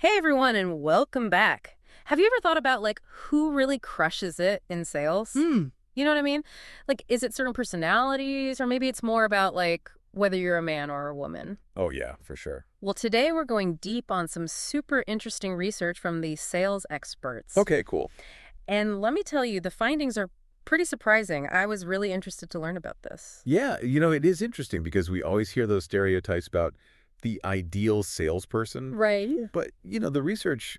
Hey everyone, and welcome back. Have you ever thought about who really crushes it in sales? Hmm. You know what I mean? Like, is it certain personalities, or maybe it's more about whether you're a man or a woman? Oh, yeah, for sure. Well, today we're going deep on some super interesting research from the sales experts. Okay, cool. And let me tell you, the findings are pretty surprising. I was really interested to learn about this. Yeah, it is interesting because we always hear those stereotypes about the ideal salesperson, Right. but, the research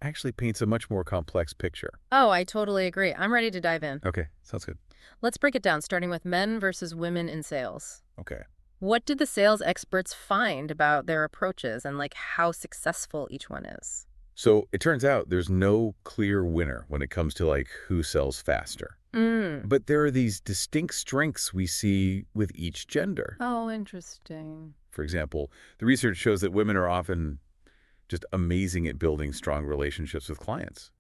actually paints a much more complex picture. Oh, I totally agree. I'm ready to dive in. Okay, sounds good. Let's break it down, starting with men versus women in sales. Okay. What did the sales experts find about their approaches and how successful each one is? So it turns out there's no clear winner when it comes to who sells faster. Mm. But there are these distinct strengths we see with each gender. Oh, interesting. For example, the research shows that women are often just amazing at building strong relationships with clients.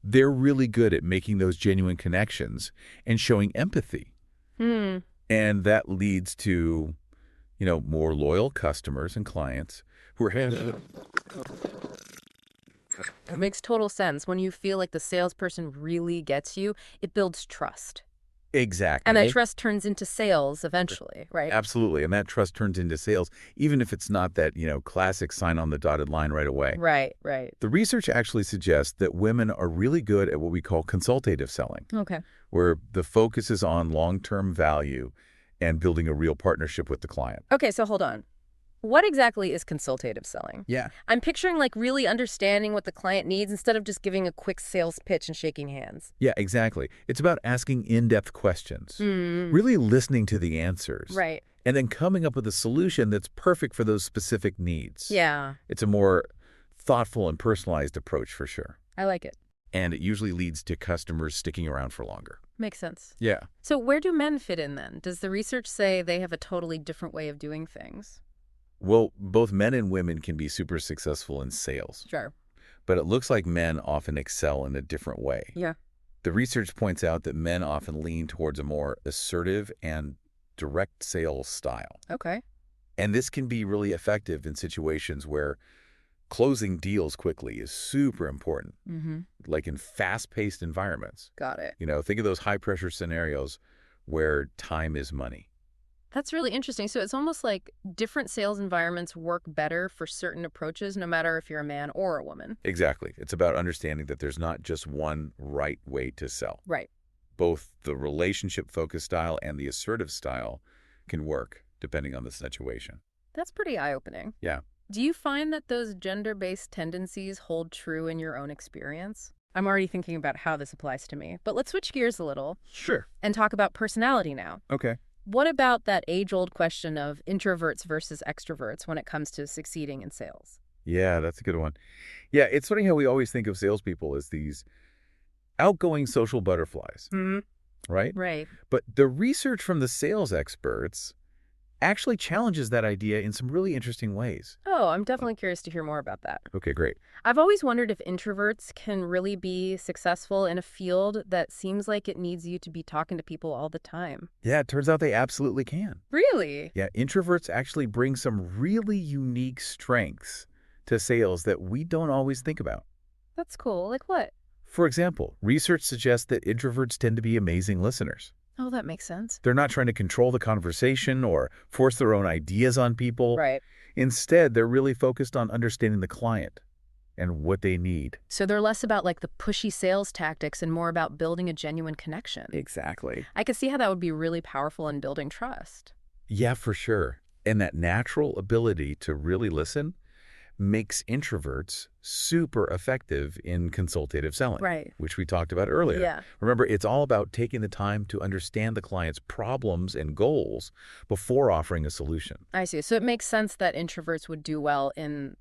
They're really good at making those genuine connections and showing empathy. Hmm. And that leads to, more loyal customers and clients who are... It makes total sense. When you feel like the salesperson really gets you, it builds trust. Exactly. And that trust turns into sales eventually, right? Absolutely. And that trust turns into sales, even if it's not that, classic sign on the dotted line right away. Right, right. The research actually suggests that women are really good at what we call consultative selling, Okay. where the focus is on long-term value and building a real partnership with the client. Okay, so hold on. What exactly is consultative selling? Yeah. I'm picturing really understanding what the client needs instead of just giving a quick sales pitch and shaking hands. Yeah, exactly. It's about asking in-depth questions, Mm. really listening to the answers, Right. and then coming up with a solution that's perfect for those specific needs. Yeah, It's a more thoughtful and personalized approach for sure. I like it. And it usually leads to customers sticking around for longer. Makes sense. Yeah. So where do men fit in then? Does the research say they have a totally different way of doing things? Well, both men and women can be super successful in sales, Sure. but it looks like men often excel in a different way. Yeah. The research points out that men often lean towards a more assertive and direct sales style. Okay. And this can be really effective in situations where closing deals quickly is super important, Mm-hmm. like in fast-paced environments. Got it. Think of those high-pressure scenarios where time is money. That's really interesting. So it's almost like different sales environments work better for certain approaches, no matter if you're a man or a woman. Exactly. It's about understanding that there's not just one right way to sell. Right. Both the relationship-focused style and the assertive style can work depending on the situation. That's pretty eye-opening. Yeah. Do you find that those gender-based tendencies hold true in your own experience? I'm already thinking about how this applies to me, but let's switch gears a little Sure. and talk about personality now. Okay. What about that age-old question of introverts versus extroverts when it comes to succeeding in sales? Yeah, that's a good one. Yeah, it's funny how we always think of salespeople as these outgoing social butterflies, right? Right. But the research from the sales experts actually challenges that idea in some really interesting ways. Oh, I'm definitely curious to hear more about that. Okay, great. I've always wondered if introverts can really be successful in a field that seems like it needs you to be talking to people all the time. Yeah, it turns out they absolutely can. Really? Yeah, introverts actually bring some really unique strengths to sales that we don't always think about. That's cool. Like what? For example, research suggests that introverts tend to be amazing listeners. Oh, that makes sense. They're not trying to control the conversation or force their own ideas on people. Right. Instead, they're really focused on understanding the client and what they need. So they're less about the pushy sales tactics and more about building a genuine connection. Exactly. I could see how that would be really powerful in building trust. Yeah, for sure. And that natural ability to really listen makes introverts super effective in consultative selling, Right. which we talked about earlier. Yeah. Remember, it's all about taking the time to understand the client's problems and goals before offering a solution. I see. So it makes sense that introverts would do well in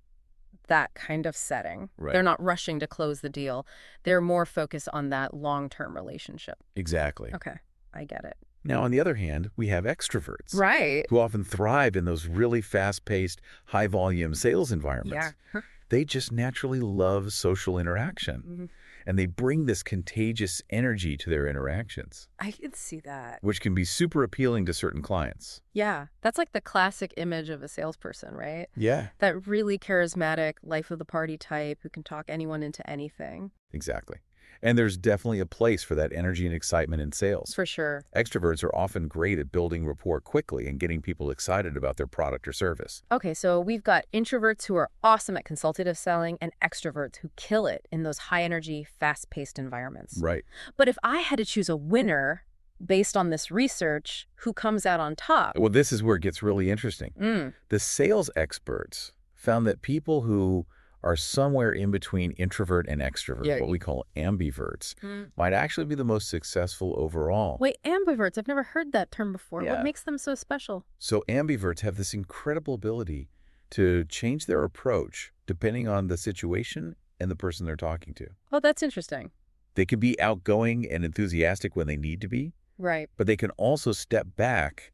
that kind of setting. Right. They're not rushing to close the deal. They're more focused on that long-term relationship. Exactly. Okay, I get it. Now, on the other hand, we have extroverts Right. who often thrive in those really fast-paced, high-volume sales environments. Yeah. They just naturally love social interaction. Mhm. and they bring this contagious energy to their interactions, I could see that. which can be super appealing to certain clients. Yeah, that's like the classic image of a salesperson, right? Yeah. That really charismatic, life of the party type who can talk anyone into anything. Exactly. And there's definitely a place for that energy and excitement in sales. For sure. Extroverts are often great at building rapport quickly and getting people excited about their product or service. Okay, so we've got introverts who are awesome at consultative selling and extroverts who kill it in those high-energy, fast-paced environments. Right. But if I had to choose a winner based on this research, who comes out on top? Well, this is where it gets really interesting. Mm. The sales experts found that people who are somewhere in between introvert and extrovert, Yeah. what we call ambiverts, might actually be the most successful overall. Wait, ambiverts, I've never heard that term before. Yeah. What makes them so special? So ambiverts have this incredible ability to change their approach depending on the situation and the person they're talking to. Oh, that's interesting. They can be outgoing and enthusiastic when they need to be, Right. but they can also step back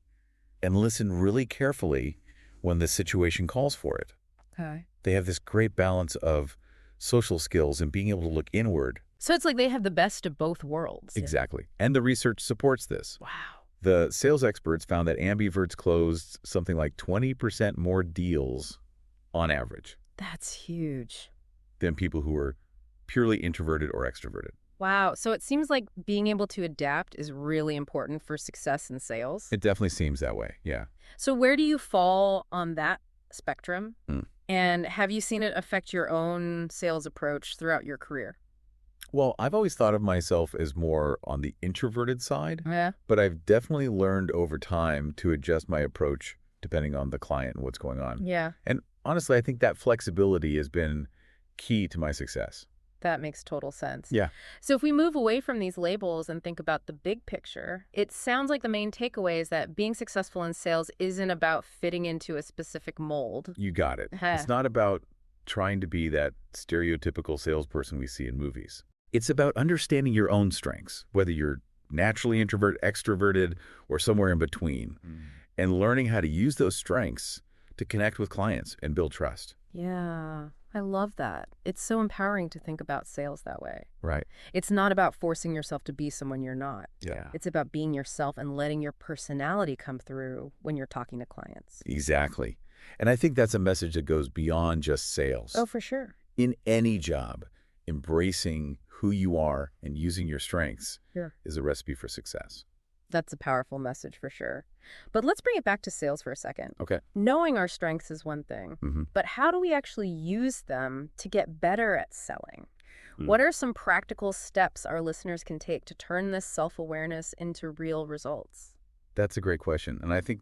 and listen really carefully when the situation calls for it. Okay. They have this great balance of social skills and being able to look inward. So it's like they have the best of both worlds. Exactly. And the research supports this. Wow. The sales experts found that ambiverts closed something like 20% more deals on average That's huge. than people who were purely introverted or extroverted. Wow. So it seems like being able to adapt is really important for success in sales. It definitely seems that way, yeah. So where do you fall on that spectrum? Mm. And have you seen it affect your own sales approach throughout your career? Well, I've always thought of myself as more on the introverted side, Yeah. but I've definitely learned over time to adjust my approach depending on the client and what's going on. Yeah. And honestly, I think that flexibility has been key to my success. That makes total sense. Yeah. So if we move away from these labels and think about the big picture, it sounds like the main takeaway is that being successful in sales isn't about fitting into a specific mold. You got it. Huh. It's not about trying to be that stereotypical salesperson we see in movies. It's about understanding your own strengths, whether you're naturally introvert, extroverted, or somewhere in between, and learning how to use those strengths to connect with clients and build trust. Yeah, I love that. It's so empowering to think about sales that way. Right. It's not about forcing yourself to be someone you're not. Yeah. It's about being yourself and letting your personality come through when you're talking to clients. Exactly. And I think that's a message that goes beyond just sales. Oh, for sure. In any job, embracing who you are and using your strengths Sure. is a recipe for success. That's a powerful message for sure. But let's bring it back to sales for a second. Okay. Knowing our strengths is one thing, but how do we actually use them to get better at selling? What are some practical steps our listeners can take to turn this self-awareness into real results? That's a great question. And I think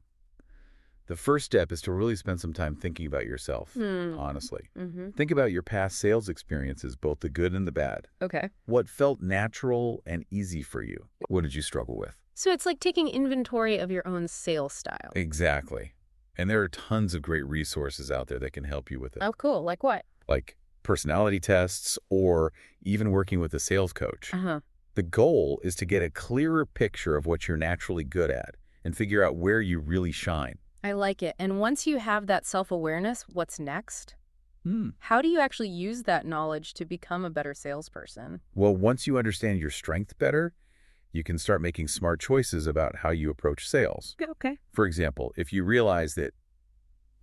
the first step is to really spend some time thinking about yourself, honestly. Think about your past sales experiences, both the good and the bad. Okay. What felt natural and easy for you? What did you struggle with? So it's like taking inventory of your own sales style. Exactly. And there are tons of great resources out there that can help you with it, Oh, cool. Like what? like personality tests or even working with a sales coach. Uh-huh. The goal is to get a clearer picture of what you're naturally good at and figure out where you really shine. I like it. And once you have that self-awareness, what's next? How do you actually use that knowledge to become a better salesperson? Well, once you understand your strength better, you can start making smart choices about how you approach sales. Okay. For example, if you realize that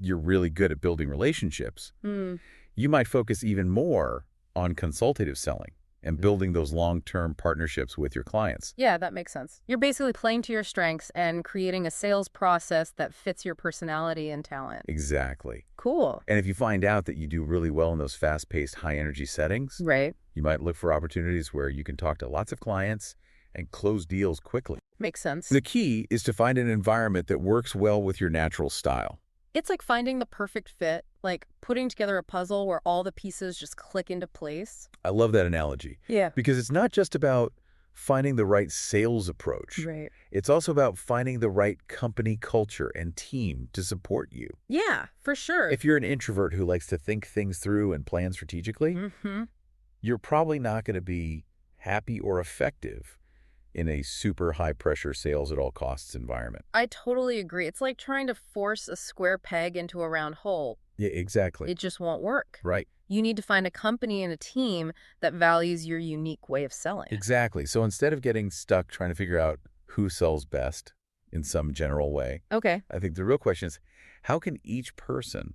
you're really good at building relationships, you might focus even more on consultative selling and building those long-term partnerships with your clients. Yeah, that makes sense. You're basically playing to your strengths and creating a sales process that fits your personality and talent. Exactly. Cool. And if you find out that you do really well in those fast-paced, high-energy settings, Right. you might look for opportunities where you can talk to lots of clients and close deals quickly. Makes sense. The key is to find an environment that works well with your natural style. It's like finding the perfect fit, like putting together a puzzle where all the pieces just click into place. I love that analogy Yeah. because it's not just about finding the right sales approach. Right. It's also about finding the right company culture and team to support you. Yeah, for sure. If you're an introvert who likes to think things through and plan strategically, you're probably not going to be happy or effective in a super high-pressure sales-at-all-costs environment. I totally agree. It's like trying to force a square peg into a round hole. Yeah, exactly. It just won't work. Right. You need to find a company and a team that values your unique way of selling. Exactly. So instead of getting stuck trying to figure out who sells best in some general way, Okay. I think the real question is, how can each person,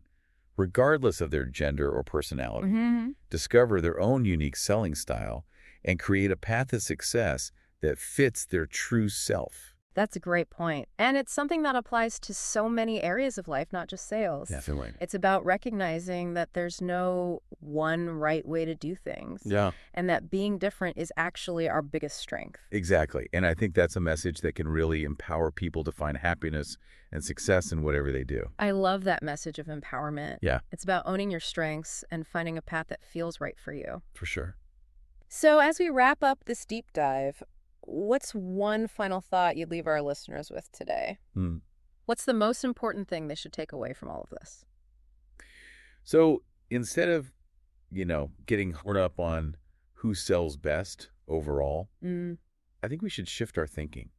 regardless of their gender or personality, discover their own unique selling style and create a path to success that fits their true self? That's a great point. And it's something that applies to so many areas of life, not just sales. Definitely. It's about recognizing that there's no one right way to do things. Yeah. And that being different is actually our biggest strength. Exactly. And I think that's a message that can really empower people to find happiness and success in whatever they do. I love that message of empowerment. Yeah. It's about owning your strengths and finding a path that feels right for you. For sure. So as we wrap up this deep dive, what's one final thought you'd leave our listeners with today? What's the most important thing they should take away from all of this? So instead of, getting hung up on who sells best overall, I think we should shift our thinking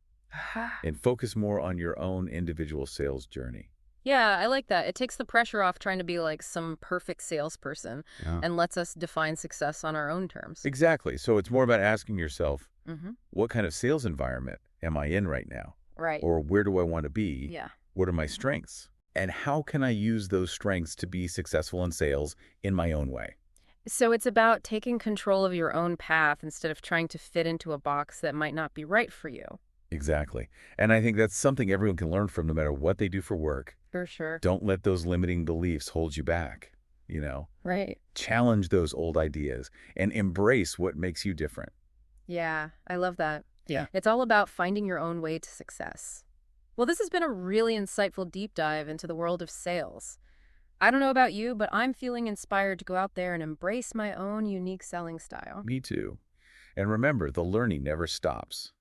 and focus more on your own individual sales journey. Yeah, I like that. It takes the pressure off trying to be like some perfect salesperson and lets us define success on our own terms. Exactly. So it's more about asking yourself, what kind of sales environment am I in right now? Right. Or where do I want to be? Yeah. What are my strengths? And how can I use those strengths to be successful in sales in my own way? So it's about taking control of your own path instead of trying to fit into a box that might not be right for you. Exactly. And I think that's something everyone can learn from no matter what they do for work. For sure. Don't let those limiting beliefs hold you back, Right. Challenge those old ideas and embrace what makes you different. Yeah, I love that. Yeah. It's all about finding your own way to success. Well, this has been a really insightful deep dive into the world of sales. I don't know about you, but I'm feeling inspired to go out there and embrace my own unique selling style. Me too. And remember, the learning never stops.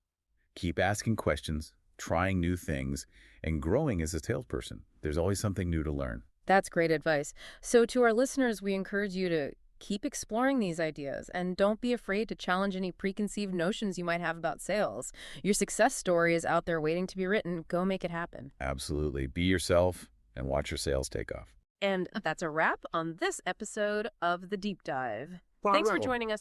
Keep asking questions, trying new things, and growing as a salesperson. There's always something new to learn. That's great advice. So to our listeners, we encourage you to keep exploring these ideas and don't be afraid to challenge any preconceived notions you might have about sales. Your success story is out there waiting to be written. Go make it happen. Absolutely. Be yourself and watch your sales take off. And that's a wrap on this episode of The Deep Dive. Thanks for joining us.